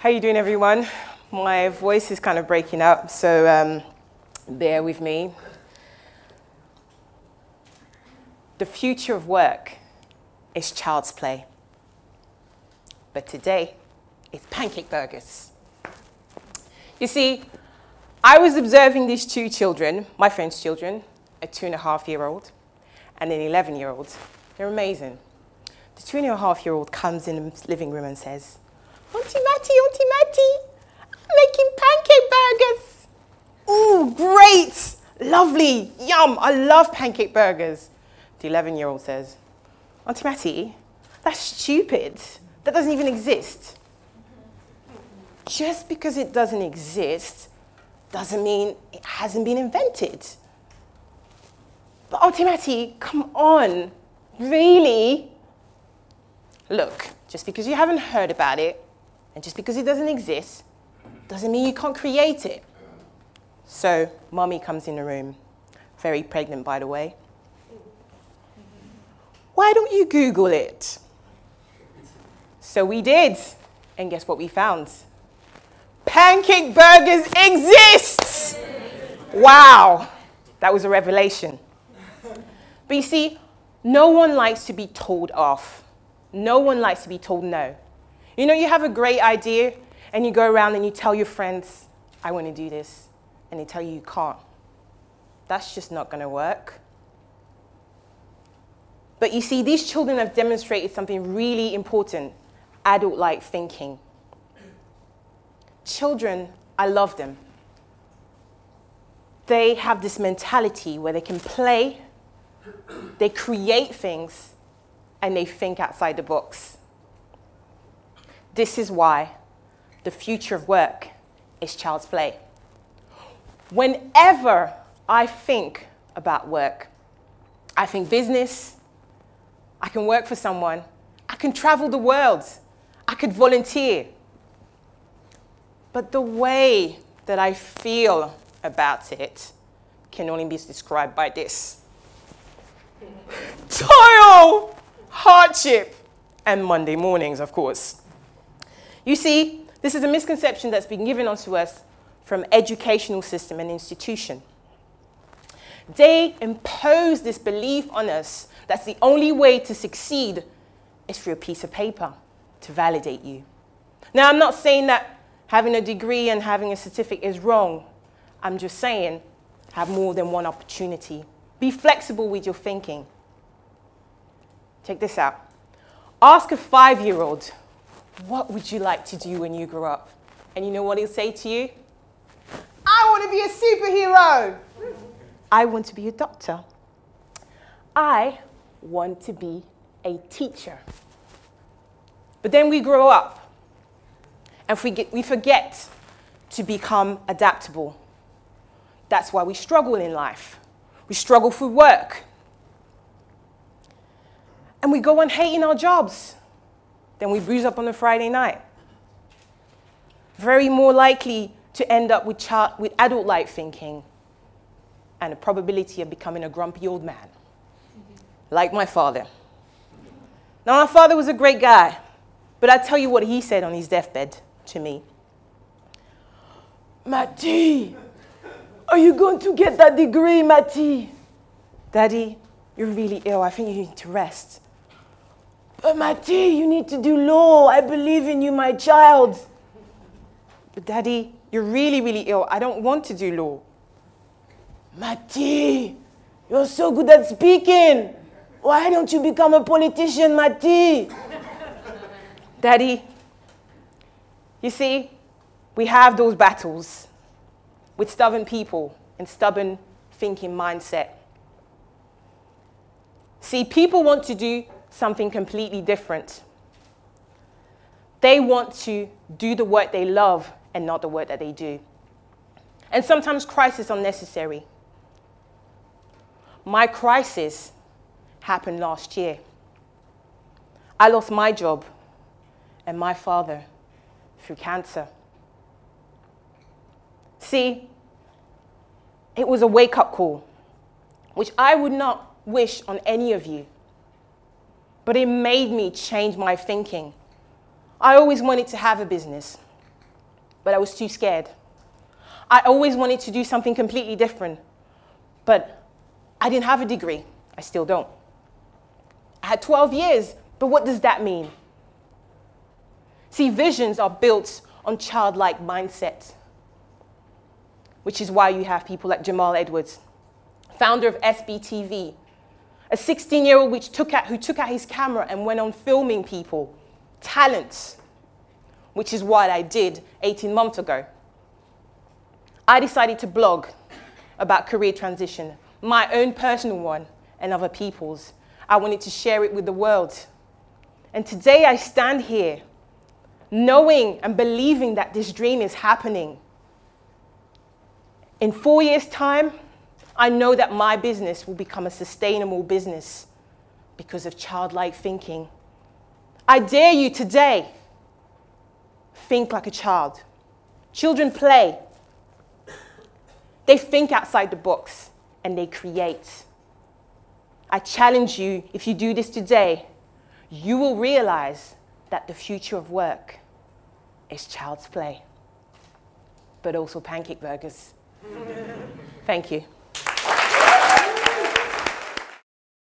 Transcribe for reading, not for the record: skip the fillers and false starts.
How you doing, everyone? My voice is kind of breaking up, so bear with me. The future of work is child's play. But today, it's pancake burgers. You see, I was observing these two children, my friend's children, a 2.5-year-old and an 11-year-old. They're amazing. The 2.5-year-old comes in the living room and says, Auntie Matty, I'm making pancake burgers. Ooh, great, lovely, yum, I love pancake burgers. The 11-year-old says, Auntie Matty, that's stupid. That doesn't even exist. Just because it doesn't exist doesn't mean it hasn't been invented. But Auntie Matty, come on, really? Look, just because you haven't heard about it, and just because it doesn't exist, doesn't mean you can't create it. So, Mummy comes in the room, very pregnant, by the way. Why don't you Google it? So we did, and guess what we found? Pancake burgers exist! Wow, that was a revelation. But you see, no one likes to be told off. No one likes to be told no. You know, you have a great idea, and you go around and you tell your friends, I want to do this, and they tell you you can't. That's just not going to work. But you see, these children have demonstrated something really important, adult-like thinking. Children, I love them. They have this mentality where they can play, they create things, and they think outside the box. This is why the future of work is child's play. Whenever I think about work, I think business, I can work for someone, I can travel the world, I could volunteer. But the way that I feel about it can only be described by this. Toil, hardship, and Monday mornings, of course. You see, this is a misconception that's been given onto us from educational system and institution. They impose this belief on us that the only way to succeed is through a piece of paper to validate you. Now, I'm not saying that having a degree and having a certificate is wrong. I'm just saying have more than one opportunity. Be flexible with your thinking. Check this out. Ask a 5-year-old, what would you like to do when you grow up? And you know what he'll say to you? I want to be a superhero. I want to be a doctor. I want to be a teacher. But then we grow up and we forget to become adaptable. That's why we struggle in life. We struggle for work. And we go on hating our jobs. Then we bruise up on a Friday night. Very more likely to end up with adult-like thinking and a probability of becoming a grumpy old man, like my father. Now, my father was a great guy, but I tell you what he said on his deathbed to me. Matty, are you going to get that degree, Matty? Daddy, you're really ill. I think you need to rest. But Matty, you need to do law. I believe in you, my child. But Daddy, you're really, really ill. I don't want to do law. Matty, you're so good at speaking. Why don't you become a politician, Matty? Daddy, you see, we have those battles with stubborn people and stubborn thinking mindset. See, people want to do something completely different. They want to do the work they love and not the work that they do. And sometimes crises are necessary. My crisis happened last year. I lost my job and my father through cancer. See, it was a wake-up call, which I would not wish on any of you. But it made me change my thinking. I always wanted to have a business. but I was too scared. I always wanted to do something completely different, but I didn't have a degree. I still don't. I had 12 years, but what does that mean? See, visions are built on childlike mindset, which is why you have people like Jamal Edwards, founder of SBTV, a 16-year-old who took out his camera and went on filming people, talents, which is what I did 18 months ago. I decided to blog about career transition, my own personal one and other people's. I wanted to share it with the world. And today I stand here knowing and believing that this dream is happening. In 4 years' time, I know that my business will become a sustainable business because of childlike thinking. I dare you today, think like a child. Children play. They think outside the box and they create. I challenge you, if you do this today, you will realize that the future of work is child's play, but also pancake burgers. Thank you.